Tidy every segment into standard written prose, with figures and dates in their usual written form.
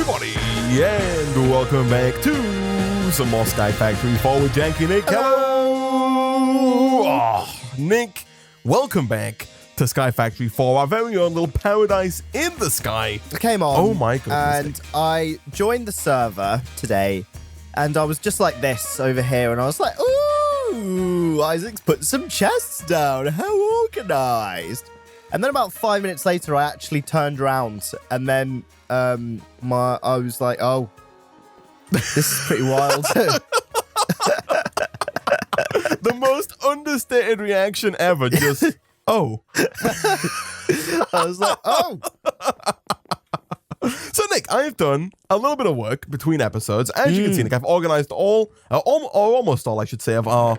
everybody, and welcome back to some more Sky Factory 4 with Janky Nick. Hello! Oh, Nick, welcome back to Sky Factory 4, our very own little paradise in the sky. I came on. Oh my goodness. And I joined the server today, and I was just like this over here, and I was like, ooh, Isaac's put some chests down. How organized. And then about 5 minutes later, I actually turned around, and then I was like, oh, this is pretty wild. The most understated reaction ever, just, oh. I was like, oh. So, Nick, I've done a little bit of work between episodes. As you can see, Nick, I've organized almost all, I should say, of our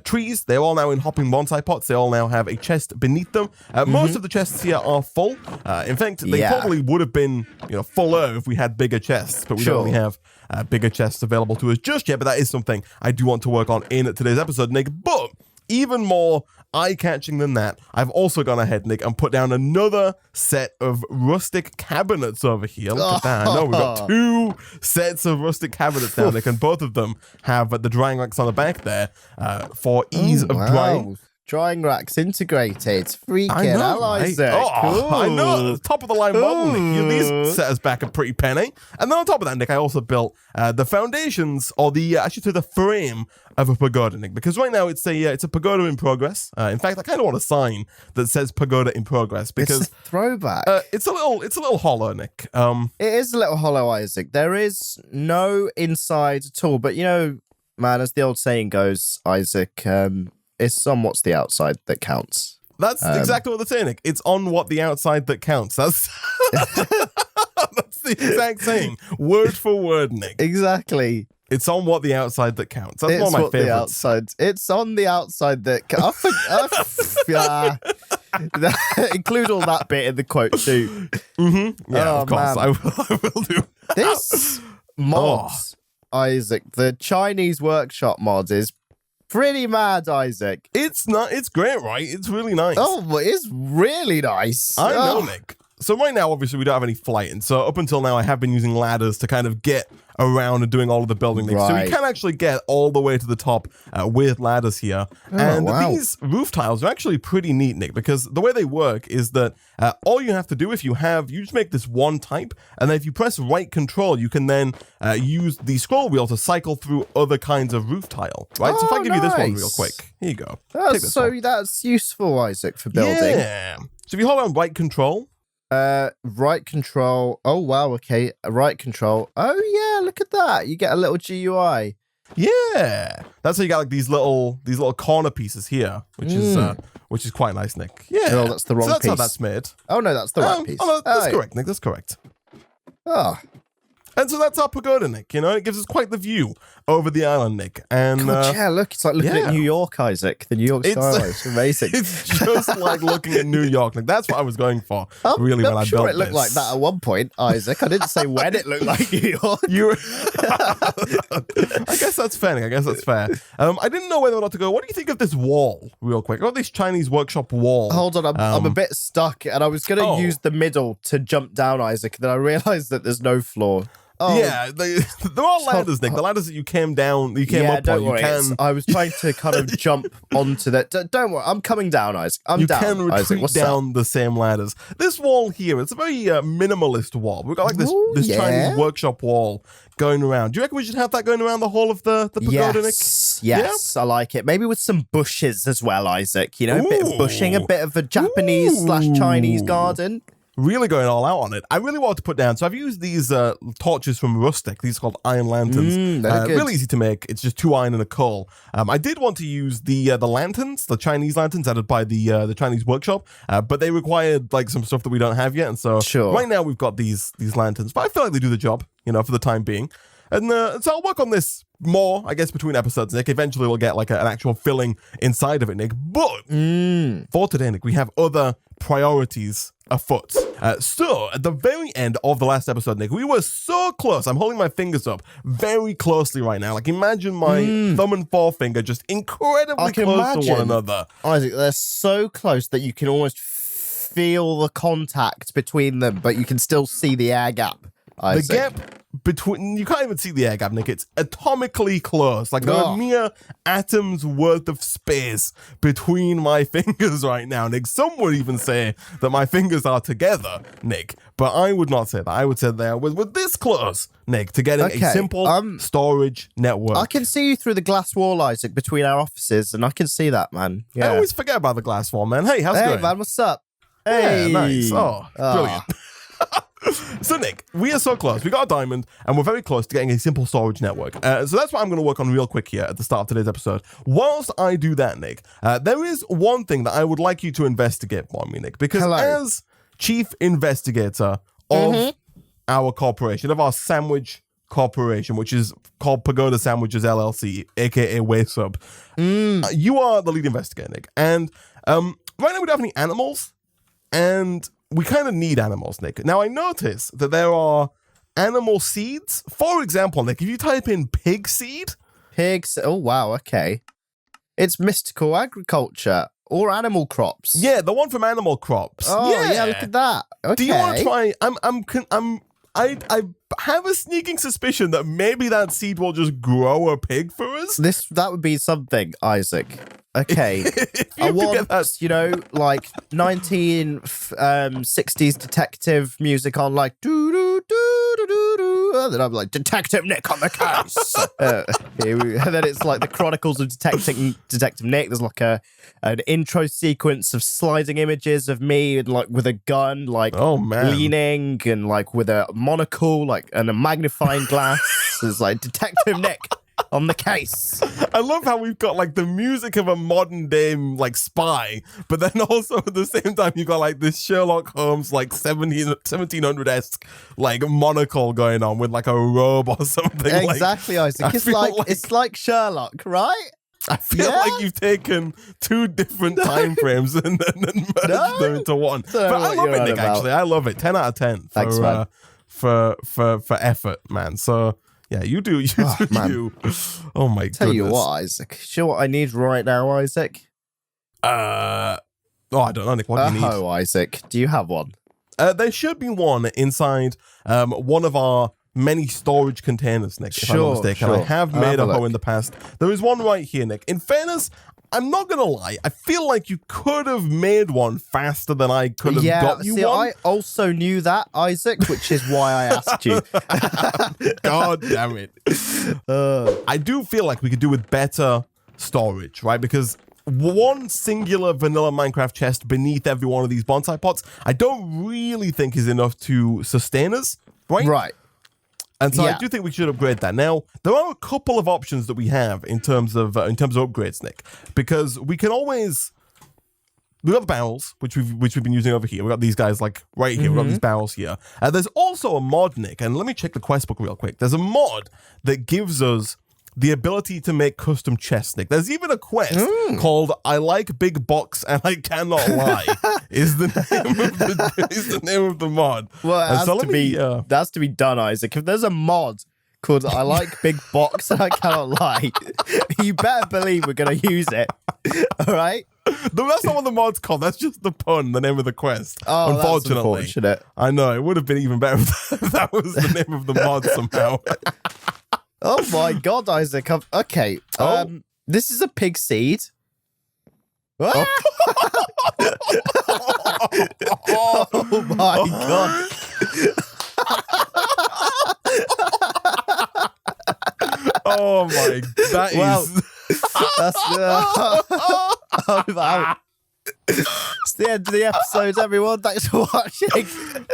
trees. They're all now in hopping bonsai pots. They all now have a chest beneath them. Most of the chests here are full. In fact, they probably would have been, fuller if we had bigger chests, but we don't really have bigger chests available to us just yet. But that is something I do want to work on in today's episode, Nick. But even more eye-catching than that, I've also gone ahead, Nick, and put down another set of rustic cabinets over here. Look at that. I know we've got 2 sets of rustic cabinets now, Nick, and both of them have the drying racks on the back there for ease of drying. Drying racks integrated. Freaking hell, Isaac. Oh, I know. Top of the line model, Nick. These set us back a pretty penny. And then on top of that, Nick, I also built the foundations, or I should say the frame of a pagoda, Nick, because right now it's a pagoda in progress. In fact, I kind of want a sign that says pagoda in progress because it's a throwback. It's a little hollow, Nick. It is a little hollow, Isaac. There is no inside at all, but man, as the old saying goes, Isaac, it's on what's the outside that counts. That's exactly what they're saying, Nick. It's on what the outside that counts. That's that's the exact saying, word for word, Nick. Exactly. It's on what the outside that counts. That's one of my favorites. It's on the outside that counts. Include all that bit in the quote too. Yeah, of course. I will do. This mod, Isaac, the Chinese workshop mod is pretty mad, Isaac. It's great, right? It's really nice. Oh, it's really nice. I know, Nick. So right now, obviously, we don't have any flight. And so up until now, I have been using ladders to kind of get around and doing all of the building things. So you can actually get all the way to the top with ladders here. These roof tiles are actually pretty neat, Nick, because the way they work is that all you have to do you just make this one type, and then if you press right control, you can then use the scroll wheel to cycle through other kinds of roof tile, right? So if I give you this one real quick, here you go. That's useful, Isaac, for building. Yeah. So if you hold on right control, right control. Oh wow, okay. Right control. Oh yeah, look at that. You get a little GUI. Yeah. That's how you got like these little corner pieces here, which is quite nice, Nick. Yeah. Oh, that's the wrong piece. That's how that's made. Oh no, that's the right piece. Oh, no, that's correct, Nick. That's correct. Oh. And so that's our pagoda, Nick. It gives us quite the view over the island, Nick. And God, yeah, look, it's like looking at New York, Isaac. The New York skyline. It's amazing. It's just like looking at New York. Like that's what I was going for. I'm when I sure built it looked like that at one point, Isaac. I didn't say when it looked like New York. I guess that's fair, Nick. I guess that's fair. I didn't know whether or not to go. What do you think of this wall, real quick? I got this Chinese workshop wall. Hold on, I'm a bit stuck, and I was going to use the middle to jump down, Isaac. Then I realized that there's no floor. Oh. Yeah, there are ladders, Nick. The ladders that you came down, up on. Worry. I was trying to kind of jump onto that. Don't worry, I'm coming down, Isaac. I'm down. You can retreat Isaac, down the same ladders. This wall here, it's a very minimalist wall. We've got like this Chinese workshop wall going around. Do you reckon we should have that going around the whole of the pagoda, Nick? Yes, I like it. Maybe with some bushes as well, Isaac. A bit of bushing, a bit of a Japanese/Chinese garden. Really going all out on it. I really wanted to put down. So I've used these torches from Rustic. These are called iron lanterns. Really easy to make. It's just 2 iron and a coal. I did want to use the lanterns, the Chinese lanterns added by the Chinese workshop, but they required like some stuff that we don't have yet. And so right now we've got these lanterns, but I feel like they do the job, for the time being. And so I'll work on this more, I guess, between episodes, Nick. Eventually we'll get like an actual filling inside of it, Nick. But for today, Nick, we have other priorities afoot. So at the very end of the last episode, Nick, we were so close. I'm holding my fingers up very closely right now. Like imagine my thumb and forefinger just incredibly close to one another. Isaac, they're so close that you can almost feel the contact between them, but you can still see the air gap. Isaac? The gap between, you can't even see the air gap, Nick. It's atomically close. Like there are mere atoms worth of space between my fingers right now, Nick. Some would even say that my fingers are together, Nick. But I would not say that. I would say they are we're this close, Nick, to getting a simple storage network. I can see you through the glass wall, Isaac, between our offices, and I can see that, man. Yeah. I always forget about the glass wall, man. Hey, how's it going? Hey, man, what's up? Hey. Yeah, nice. Oh, brilliant. So, Nick, we are so close. We got a diamond, and we're very close to getting a simple storage network. So that's what I'm going to work on real quick here at the start of today's episode. Whilst I do that, Nick, there is one thing that I would like you to investigate for me, Nick, because as chief investigator of our corporation, of our sandwich corporation, which is called Pagoda Sandwiches LLC, aka Waysub, you are the lead investigator, Nick. And right now we don't have any animals, and we kind of need animals, Nick. Now, I notice that there are animal seeds. For example, Nick, if you type in pig seed. Pigs. Oh, wow. Okay. It's mystical agriculture or animal crops. Yeah, the one from Animal Crops. Oh, yeah, look at that. Okay. Do you want to try? I have a sneaking suspicion that maybe that seed will just grow a pig for us. That would be something, Isaac. Okay. I want, like 1960s detective music on, like, doo-doo-doo-doo-doo-doo. And then I'm like, Detective Nick on the case. And then it's like the Chronicles of Detective Nick. There's like an intro sequence of sliding images of me and like with a gun, like leaning and like with a monocle, like and a magnifying glass. It's like Detective Nick on the case. I love how we've got like the music of a modern day like spy, but then also at the same time you got like this Sherlock Holmes like 1700-esque like monocle going on with like a robe or something. Exactly, Isaac. It's like Sherlock, right? I feel like you've taken two different time frames and then merged them into one. But I love it, Nick, actually. I love it. 10 out of 10 for, thanks, man. For effort, man. So yeah, you do you. Oh my goodness. Tell you what, Isaac. Sure what I need right now, Isaac? I don't know, Nick. What do you need? Oh, Isaac. Do you have one? There should be one inside one of our many storage containers, Nick, if I'm not mistaken. I have made a hoe in the past. There is one right here, Nick. In fairness, I'm not going to lie. I feel like you could have made one faster than I could have got you one. I also knew that, Isaac, which is why I asked you. God damn it. I do feel like we could do with better storage, right? Because one singular vanilla Minecraft chest beneath every one of these bonsai pots, I don't really think is enough to sustain us, right? Right. And so I do think we should upgrade that. Now, there are a couple of options that we have in terms of upgrades, Nick, because we can always we got the barrels, which we've been using over here. We got these guys like right here. We got these barrels here. There's also a mod, Nick, and let me check the quest book real quick. There's a mod that gives us the ability to make custom chests, Nick. There's even a quest called "I like big box and I cannot lie." is the name of the mod. Well, it has to be done, Isaac. If there's a mod called "I like big box and I cannot lie," you better believe we're gonna use it. All right. That's not what the mod's called. That's just the pun, the name of the quest. Oh, unfortunately. that's unfortunate. I know. It would have been even better if that was the name of the mod somehow. Oh my God, Isaac. Okay. This is a pig seed. Oh, oh my God. Oh my, I'm out. It's the end of the episode, everyone. Thanks for watching.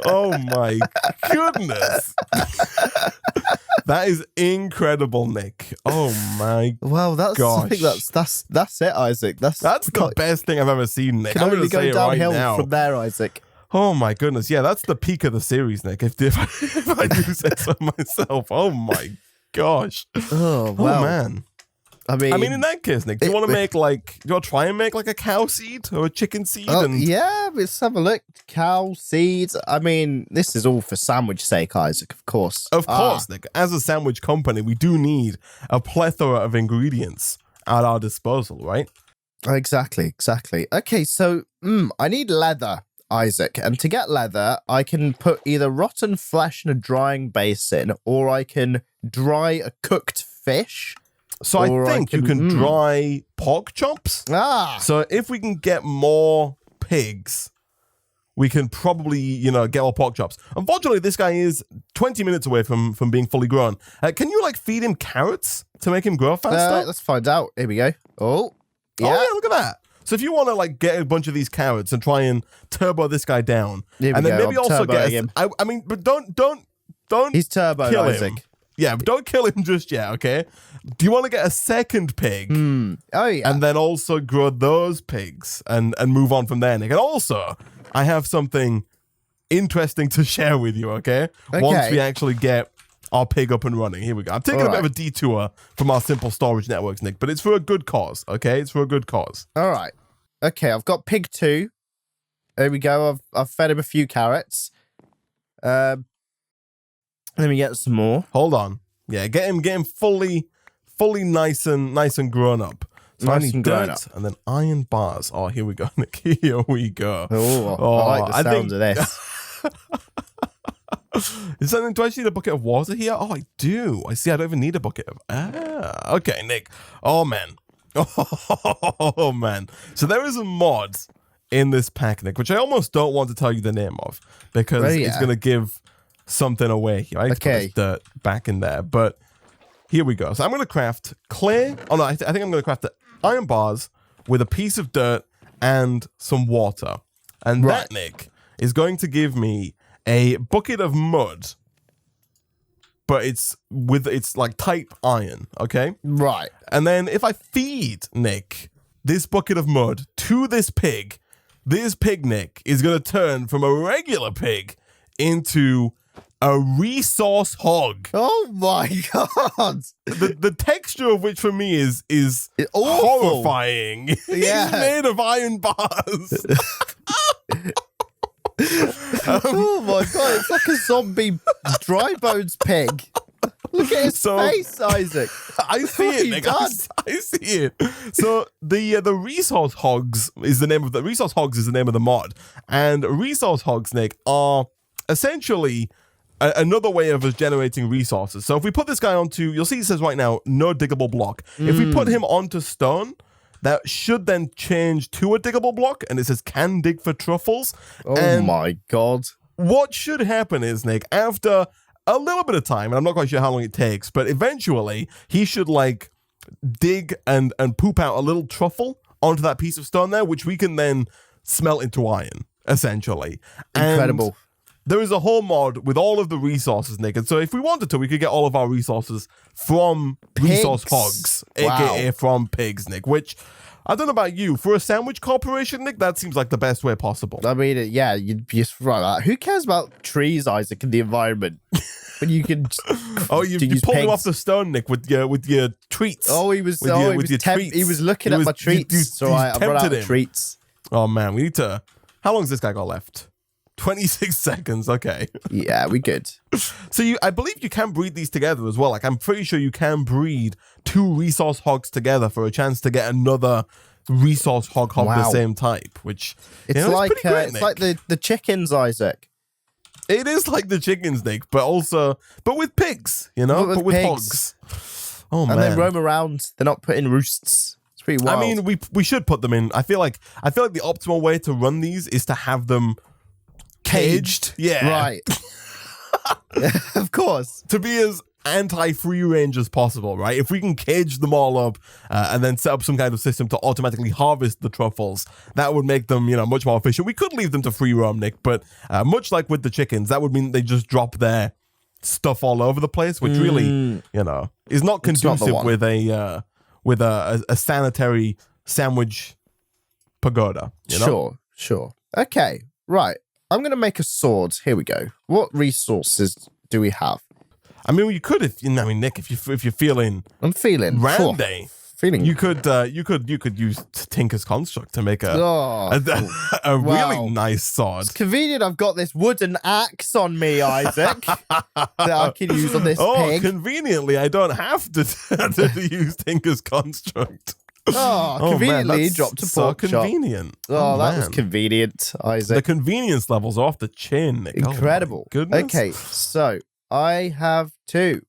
Oh my goodness. That is incredible, Nick. Oh my gosh. I think that's it, Isaac. That's the best thing I've ever seen, Nick. I'm going to go downhill from there, Isaac. Oh my goodness. Yeah, that's the peak of the series, Nick. If I do say so myself. Oh my gosh. Oh, wow. Oh man. I mean, in that case, Nick, do you want to try and make like a cow seed or a chicken seed? Yeah, let's have a look. Cow seeds. I mean, this is all for sandwich sake, Isaac, of course. Of course, Nick. As a sandwich company, we do need a plethora of ingredients at our disposal, right? Exactly. Okay, so I need leather. Isaac. And to get leather, I can put either rotten flesh in a drying basin, or I can dry a cooked fish. So I think you can dry pork chops. Ah. So if we can get more pigs, we can probably, get more pork chops. Unfortunately, this guy is 20 minutes away from being fully grown. Can you, feed him carrots to make him grow faster? Let's find out. Here we go. Oh, yeah. Oh, yeah, look at that. So if you want to, get a bunch of these carrots and try and turbo this guy down, and then maybe also get him. But don't He's turbo, kill Isaac. him. Yeah, but don't kill him just yet, okay? Do you want to get a second pig? Oh, yeah. And then also grow those pigs and move on from there, Nick. And also, I have something interesting to share with you, okay? Once we actually get our pig up and running. Here we go. I'm taking a bit of a detour from our simple storage networks, Nick, but it's for a good cause, okay? It's for a good cause. All right. Okay, I've got pig 2. There we go. I've fed him a few carrots. Let me get some more. Hold on. Yeah, get him fully nice and grown up. So I need dirt and then iron bars. Oh, here we go, Nick. Here we go. Oh, I like the sound of this. Do I need a bucket of water here? Oh, I do. I see. I don't even need a bucket of... okay, Nick. Oh, man. Oh, man. So there is a mod in this pack, Nick, which I almost don't want to tell you the name of because it's going to give something away. I need to put this dirt back in there, but here we go. So I'm going to craft clay. Oh, no, I think I'm going to craft the iron bars with a piece of dirt and some water. And that, Nick, is going to give me a bucket of mud, but it's type iron, okay? Right. And then if I feed, Nick, this bucket of mud to this pig, Nick, is going to turn from a regular pig into a resource hog. Oh my god! The texture of which for me is horrifying. Yeah. He's made of iron bars. Oh my god! It's like a zombie dry bones pig. Look at his face, Isaac. I see it, Nick. I see it. So the resource hogs is the name of the mod, and resource hogs, Nick, are essentially another way of us generating resources. So if we put this guy onto, you'll see it says right now, no diggable block. If we put him onto stone, that should then change to a diggable block, and it says can dig for truffles. Oh my god. What should happen is, Nick, after a little bit of time, and I'm not quite sure how long it takes, but eventually he should dig and poop out a little truffle onto that piece of stone there, which we can then smelt into iron, essentially. Incredible. And there is a whole mod with all of the resources, Nick. And so if we wanted to, we could get all of our resources from resource hogs, aka from pigs, Nick, which I don't know about you. For a sandwich corporation, Nick, that seems like the best way possible. I mean, yeah, you'd be right. Who cares about trees, Isaac, and the environment? When you can you pulled him off the stone, Nick, with your treats. Oh, he was looking at my treats. So I brought out treats. Oh man, we need to. How long has this guy got left? 26 seconds. Okay. Yeah, we good. So I believe you can breed these together as well. I'm pretty sure you can breed 2 resource hogs together for a chance to get another resource hog of the same type, which it's pretty great, it's like the chickens, Isaac. It is like the chickens, Nick, but with pigs, but with hogs. Oh man. And they roam around. They're not put in roosts. It's pretty wild. I mean, we should put them in. I feel like the optimal way to run these is to have them caged. Yeah. Right. Of course. To be as anti-free range as possible, right? If we can cage them all up and then set up some kind of system to automatically harvest the truffles, that would make them, much more efficient. We could leave them to free roam, Nick, but much like with the chickens, that would mean they just drop their stuff all over the place, which really, is not conducive with a sanitary sandwich pagoda. Sure. Okay, right. I'm going to make a sword. Here we go. What resources do we have? I mean, you could, Nick, if you're feeling, I'm feeling randy. You could use Tinker's Construct to make a really nice sword. It's convenient. I've got this wooden axe on me, Isaac, that I can use on this pig. Conveniently, I don't have to use Tinker's Construct. Oh, conveniently dropped a pork chop. So convenient. Oh, that was convenient, Isaac. The convenience levels are off the chin, Nick. Incredible. Oh, goodness. Okay, so I have to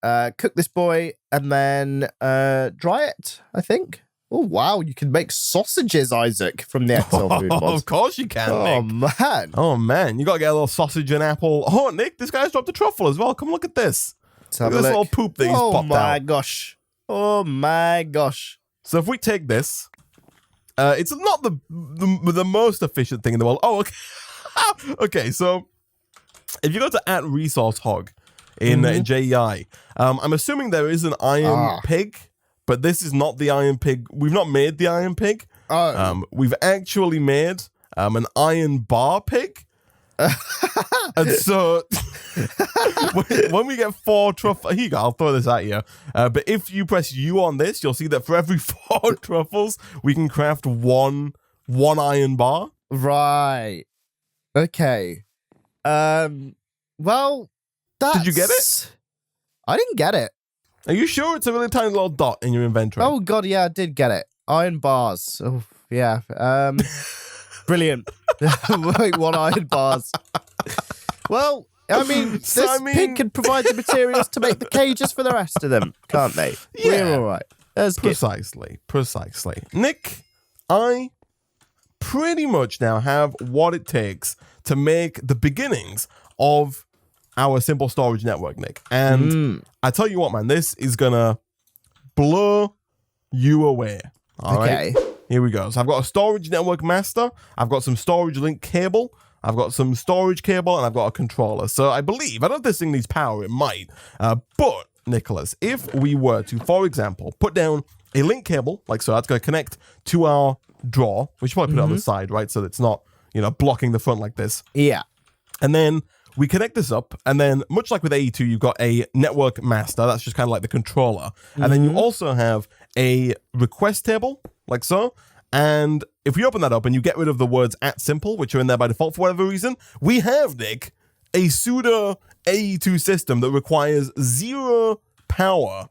cook this boy and then dry it, I think. Oh, wow. You can make sausages, Isaac, from the XL food mod. Of course you can, Oh, Nick. man. Oh, man. You got to get a little sausage and apple. Oh, Nick, this guy's dropped a truffle as well. Come look at this. Let's have look at this little poop that he's popped out. Oh, my gosh. Oh, my gosh. So if we take this, it's not the most efficient thing in the world. Oh, okay. Okay, so if you go to @resourcehog in JEI, I'm assuming there is an iron pig, but this is not the iron pig. We've not made the iron pig. We've actually made an iron bar pig. And so when we get 4 truffles, here you go, I'll throw this at you. But if you press U on this, you'll see that for every 4 truffles, we can craft one iron bar. Right. Okay. Well, that's... Did you get it? I didn't get it. Are you sure it's a really tiny little dot in your inventory? Oh, God, yeah, I did get it. Iron bars. Oh, yeah. Brilliant. 1 iron bars. Well, I mean, this pig can provide the materials to make the cages for the rest of them, can't they? Yeah. We're all right. That's precisely. Nick, I pretty much now have what it takes to make the beginnings of our simple storage network, Nick. And I tell you what, man, this is gonna blow you away. All right? Here we go. So I've got a storage network master. I've got some storage link cable. I've got some storage cable, and I've got a controller. So I don't know if this thing needs power. It might. But, Nicholas, if we were to, for example, put down a link cable, like so, that's going to connect to our drawer. We should probably put it on the side, right? So that it's not, blocking the front like this. Yeah. And then we connect this up, and then much like with AE2, you've got a network master. That's just kind of like the controller. And then you also have a request table, like so. And if we open that up and you get rid of the words @simple, which are in there by default for whatever reason, we have, Nick, a pseudo AE2 system that requires 0 power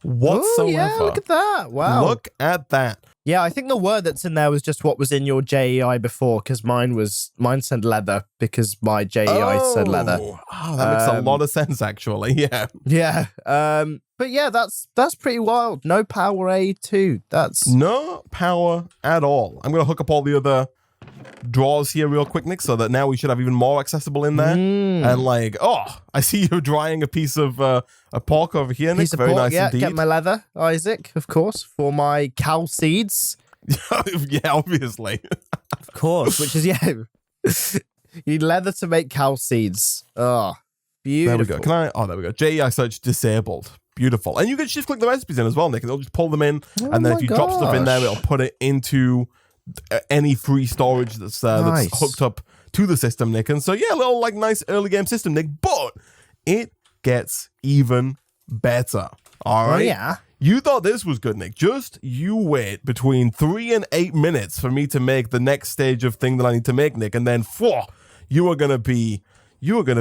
whatsoever. Oh, yeah, look at that. Wow. Look at that. Yeah, I think the word that's in there was just what was in your JEI before, because mine said leather, because my JEI said leather. Oh, that makes a lot of sense, actually. Yeah. Yeah. But yeah, that's pretty wild. No power A2. That's no power at all. I'm gonna hook up all the other drawers here real quick, Nick, so that now we should have even more accessible in there. And I see you drying a piece of a pork over here, Nick. Very nice indeed. Get my leather, Isaac, of course, for my cow seeds. Yeah, obviously. Of course, which is you need leather to make cow seeds. Oh, beautiful. There we go. There we go. JEI search disabled. Beautiful. And you can shift click the recipes in as well, Nick, and it'll just pull them in. And then if you drop stuff in there, it'll put it into any free storage that's hooked up to the system, Nick. And so, yeah, a little nice early game system, Nick, but it gets even better. All right. Oh, yeah. You thought this was good, Nick. Just you wait between 3 and 8 minutes for me to make the next stage of thing that I need to make, Nick. And then, you are going to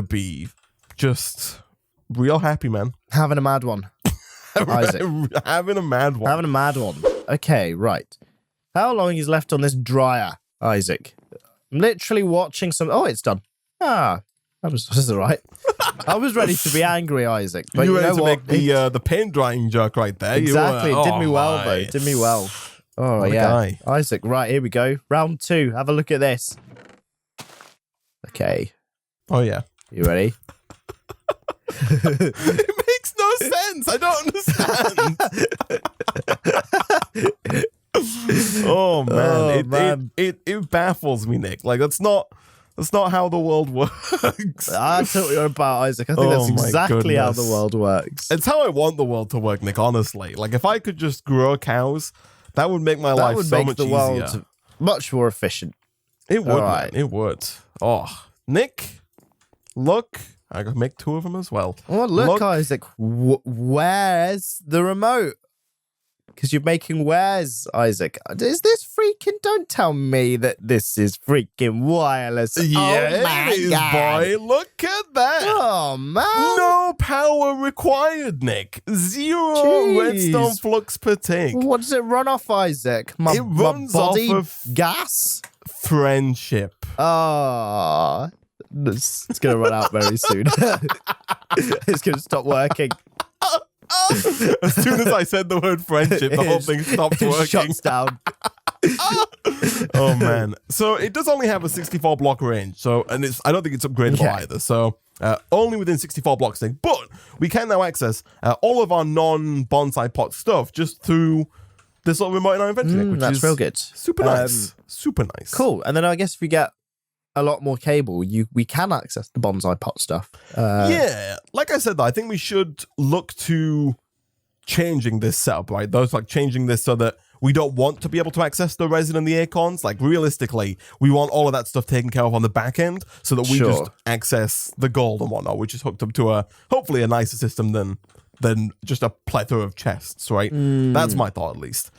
be just real happy, man. Having a mad one. Isaac. Having a mad one. Okay, right. How long is left on this dryer, Isaac? I'm literally watching some... Oh, it's done. That was all right. I was ready to be angry, Isaac. But you were ready to make the paint drying joke right there. Exactly. It did me well, though. It did me well. Oh, yeah. Isaac, right, here we go. Round 2. Have a look at this. Okay. Oh, yeah. You ready? It makes no sense. I don't understand. Oh man, it baffles me, Nick. That's not how the world works. That's what you're about, Isaac. I think that's exactly how the world works. It's how I want the world to work, Nick. Honestly, if I could just grow cows, that would make my life so much easier. World much more efficient. It would. Right. It would. Oh, Nick, look. I could make 2 of them as well. Oh, look, Isaac. Where's the remote? Because you're making wares, Isaac. Is this freaking... Don't tell me that this is freaking wireless. Yeah, oh my it is, God. boy. Look at that. Oh, man. No power required, Nick. 0 Jeez. redstone flux per tick. What does it run off, Isaac? It runs my body off of gas? friendship. Oh, it's going to run out very soon. It's going to stop working. As soon as I said the word friendship, the whole thing stopped It working. shuts down. Oh man! So it does only have a 64 block range. So I don't think it's upgradable either. So only within 64 blocks thing. But we can now access all of our non-bonsai pot stuff just through this little remote in our inventory, which that's is real good. Super nice. Super nice. Cool. And then I guess if we get a lot more cable, we can access the bonsai pot stuff. Yeah, like I said, though, I think we should look to changing this setup, right? Those like changing this so that we don't want to be able to access the resin and the acorns. Like realistically, we want all of that stuff taken care of on the back end so that we just access the gold and whatnot, which is hooked up to hopefully a nicer system than just a plethora of chests, right? That's my thought at least.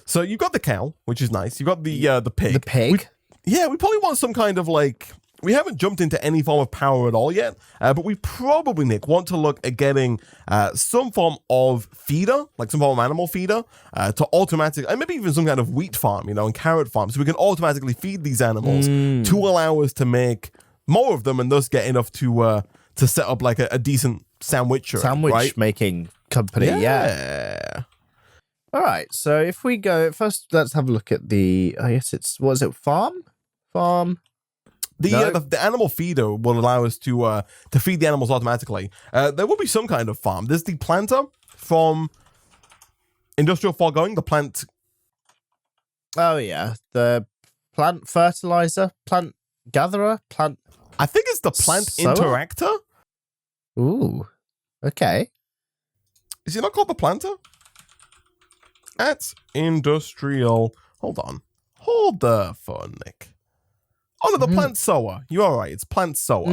So you've got the cow, which is nice. You've got the pig. The pig? We probably want some kind of like... We haven't jumped into any form of power at all yet, but we probably, Nick, want to look at getting some form of feeder, like some form of animal feeder, to automatically, and maybe even some kind of wheat farm, and carrot farm, so we can automatically feed these animals to allow us to make more of them and thus get enough to set up like a decent sandwich making company. Yeah. All right. So if we go first, let's have a look at the. I guess it's farm. The animal feeder will allow us to feed the animals automatically. There will be some kind of farm. There's the planter from Industrial Foregoing, the plant. Oh yeah, the plant fertilizer, plant gatherer, plant. I think it's the plant sower? interactor. Ooh, okay. Is it not called the planter? At Industrial. Hold on. Hold the phone, Nick. Oh, no, the plant sower. You're all right. It's plant sower.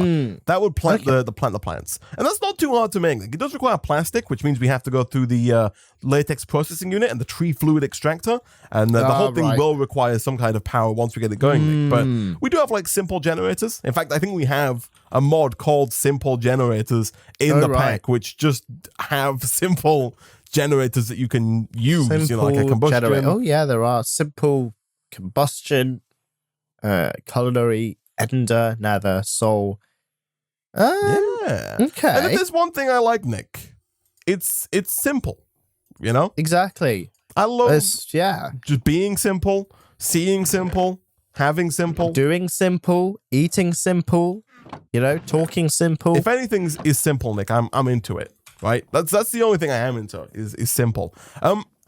That would plant the plants. And that's not too hard to make. It does require plastic, which means we have to go through the latex processing unit and the tree fluid extractor. And the whole thing will require some kind of power once we get it going. But we do have like simple generators. In fact, I think we have a mod called Simple Generators in the pack, which just have simple generators that you can use, like a combustion. Oh, yeah, there are simple combustion. Culinary, Ender, Nether, Soul. Yeah. Okay. And if there's one thing I like, Nick, it's simple. Exactly. I love just being simple, seeing simple, having simple, doing simple, eating simple, talking simple. If anything is simple, Nick, I'm into it. Right? That's the only thing I am into is simple.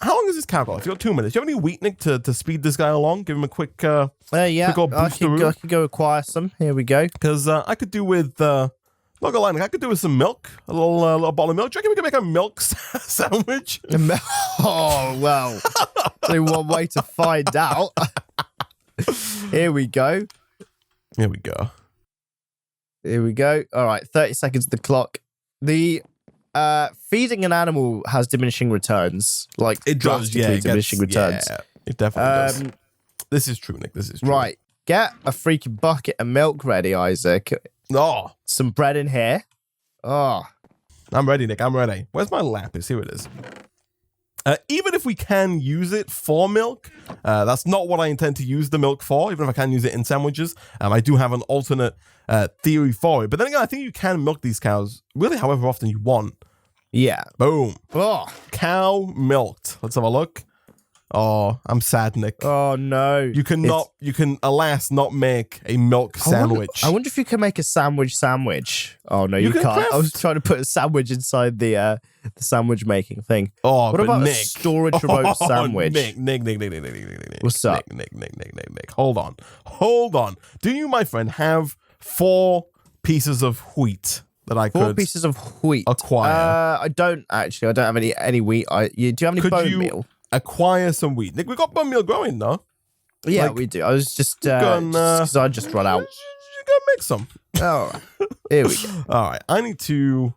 How long is this cow got? If you got 2 minutes, do you have any wheat, Nick, to speed this guy along? Give him a quick quick old boost I could go acquire some. Here we go. Because I could do with not gonna lie, Nick, I could do with some milk, a little bottle of milk. Do you reckon we can make a milk sandwich? Oh well, only one way to find out. Here we go. Here we go. Here we go. All right, 30 seconds to the clock. The feeding an animal has diminishing returns. Like it does, diminishing returns. Yeah, it definitely does. This is true, Nick. This is true. Right. Get a freaking bucket of milk ready, Isaac. Oh. Some bread in here. Oh. I'm ready, Nick. I'm ready. Where's my lapis? Here it is. Even if we can use it for milk, that's not what I intend to use the milk for, even if I can use it in sandwiches. I do have an alternate theory for it. But then again, I think you can milk these cows really however often you want. Yeah. Boom. Oh. Cow milked. Let's have a look. Oh, I'm sad, Nick. Oh, no. You can alas not make a milk sandwich. I wonder if you can make a sandwich. Oh, no, you can't. I was trying to put a sandwich inside the sandwich making thing. Oh, what about Nick, a storage remote sandwich? Nick. What's up? Nick. Hold on. Do you, my friend, have 4 pieces of wheat that I could 4 pieces of wheat acquire? I don't actually. I don't have any wheat. Do you have any bone meal? Acquire some wheat. Nick, we got bone meal growing, though. Yeah, we do. I was just because I just run out. You gotta make some. All right. Here we go. All right. I need to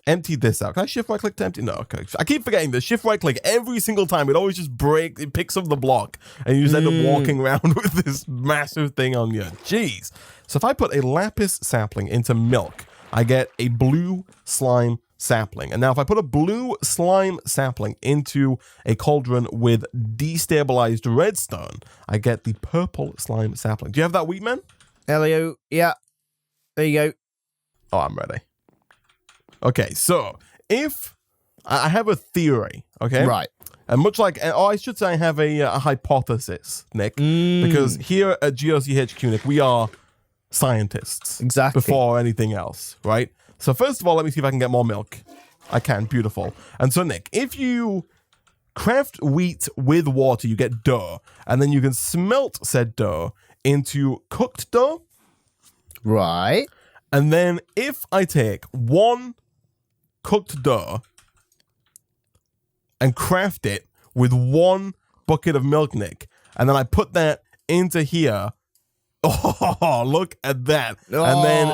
empty this out. Can I shift right click to empty? No, okay. I keep forgetting this. Shift right click every single time. It always just it picks up the block, and you just end up walking around with this massive thing on you. Jeez. So if I put a lapis sapling into milk, I get a blue slime sapling. And now if I put a blue slime sapling into a cauldron with destabilized redstone, I get the purple slime sapling. Do you have that, wheat man? Elio, yeah. There you go. Oh, I'm ready. Okay, so if I have a theory, okay? Right. And much like, I should say I have a hypothesis, Nick, because here at GOCHQ, Nick, we are scientists. Exactly. Before anything else, right? So first of all, let me see if I can get more milk. I can, beautiful. And so, Nick, if you craft wheat with water, you get dough, and then you can smelt said dough into cooked dough. Right. And then if I take one cooked dough and craft it with one bucket of milk, Nick, and then I put that into here. Oh, look at that. Oh. And then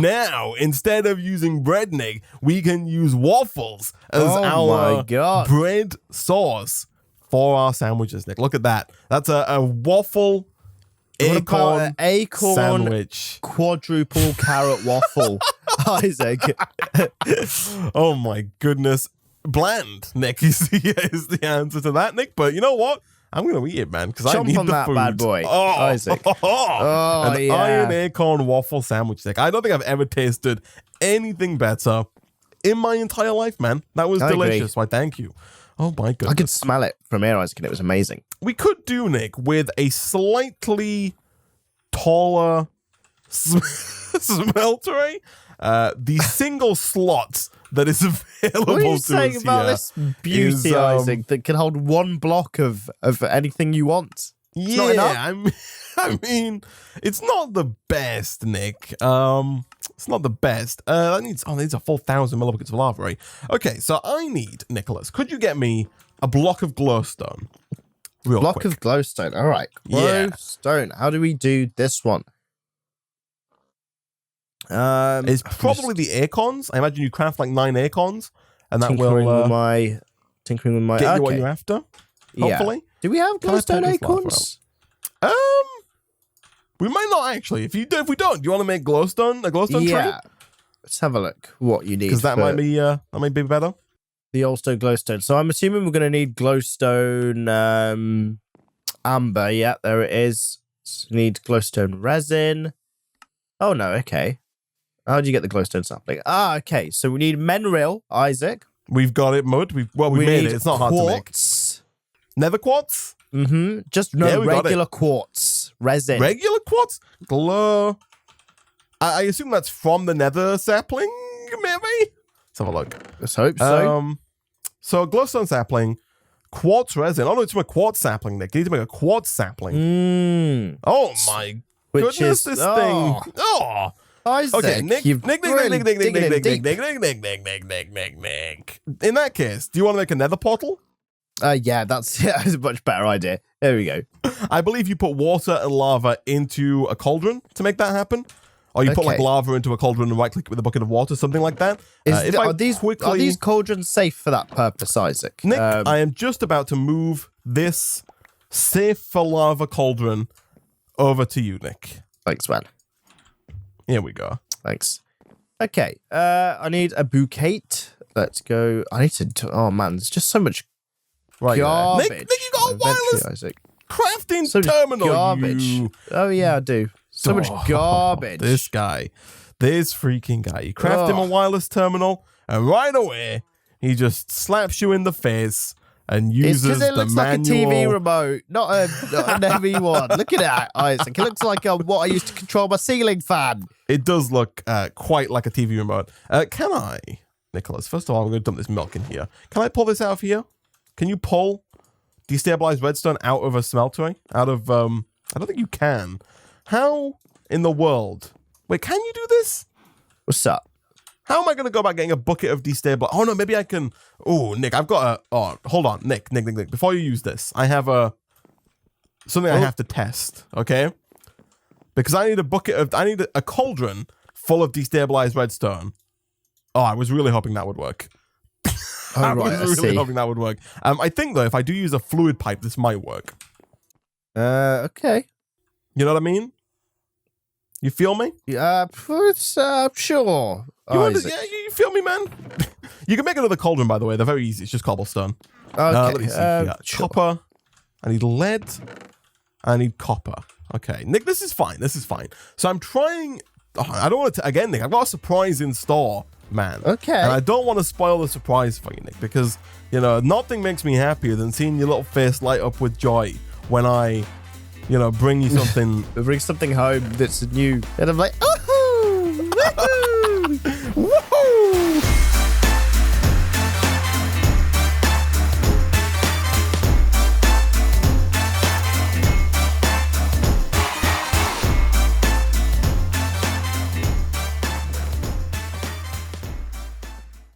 now, instead of using bread, Nick, we can use waffles as our bread sauce for our sandwiches, Nick. Look at that. That's a waffle acorn sandwich. Quadruple carrot waffle. Isaac. Oh my goodness. Bland, Nick, is the answer to that, Nick. But you know what? I'm going to eat it, man, because I need the food. Bad boy, Isaac. An iron acorn waffle sandwich, Nick. I don't think I've ever tasted anything better in my entire life, man. That was delicious. Why, thank you. Oh, my goodness. I could smell it from here, Isaac, and it was amazing. We could do, Nick, with a slightly taller smeltery. The single slots that is available what are you to saying us about here this beauty, Isaac, that can hold one block of anything you want? It's not enough? I mean, it's not the best, Nick. It's not the best. That needs a full 1,000 millibuckets of lava, right? Okay, so I need, Nicholas, could you get me a block of glowstone? Block of glowstone. All right. Glowstone. How do we do this one? It's probably the acorns. I imagine you craft like 9 acorns, and that will tinkering with my get you what you're after. Hopefully. Yeah. Do we have glowstone acorns? We might not actually. If we don't, do you want to make a glowstone tree? Let's have a look. What you need, because that might be better. The oldstone glowstone. So I'm assuming we're going to need glowstone amber. Yeah, there it is. So we need glowstone resin. Oh no. Okay. How do you get the glowstone sapling? Okay. So we need mineral, Isaac. We've got it, Mud. We made it. It's not hard to make. Nether quartz? Mm-hmm. Just regular quartz resin. Regular quartz? Glow. I assume that's from the nether sapling, maybe? Let's have a look. Let's hope so. So glowstone sapling, quartz resin. Oh no, it's from a quartz sapling, Nick. You need to make a quartz sapling. Oh my goodness, this thing. Oh. Isaac, okay, Nick. In that case, do you want to make a nether portal? Yeah, that's a much better idea. There we go. I believe you put water and lava into a cauldron to make that happen. Or you put like lava into a cauldron and right click with a bucket of water, something like that. Are these cauldrons safe for that purpose, Isaac? Nick, I am just about to move this safe for lava cauldron over to you, Nick. Thanks, man. Here we go. Thanks. Okay. I need a bouquet. Let's go. I need to. Oh man, there's just so much garbage. Nick, you got a wireless crafting terminal. Garbage. Oh yeah, I do. So much garbage. This freaking guy. You craft him a wireless terminal, and right away he just slaps you in the face and uses it looks like a TV remote, not an heavy one. Look at that, Isaac. It looks like what I used to control my ceiling fan. It does look quite like a TV remote. Can I, Nicholas? First of all, I'm going to dump this milk in here. Can I pull this out of here? Can you pull destabilized redstone out of a smeltery? I don't think you can. How in the world? Wait, can you do this? What's up? How am I going to go about getting a bucket of destabilized? Oh, no, maybe I can. Oh, Nick, I've got a. Oh, hold on. Nick. Before you use this, I have something I have to test, okay? Because I need a cauldron full of destabilized redstone. Oh, I was really hoping that would work. Oh, right, I was really hoping that would work. I think, though, if I do use a fluid pipe, this might work. Okay. You know what I mean? You feel me? Yeah, sure. You feel me, man? You can make another cauldron, by the way. They're very easy. It's just cobblestone. Okay. Let me see. Sure. Copper. I need lead. I need copper. Okay. Nick, this is fine. This is fine. So I'm trying... Oh, I don't want to... Again, Nick, I've got a surprise in store, man. Okay. And I don't want to spoil the surprise for you, Nick, because, you know, nothing makes me happier than seeing your little face light up with joy when I... bring you something. Bring something home that's new. And I'm like, oh,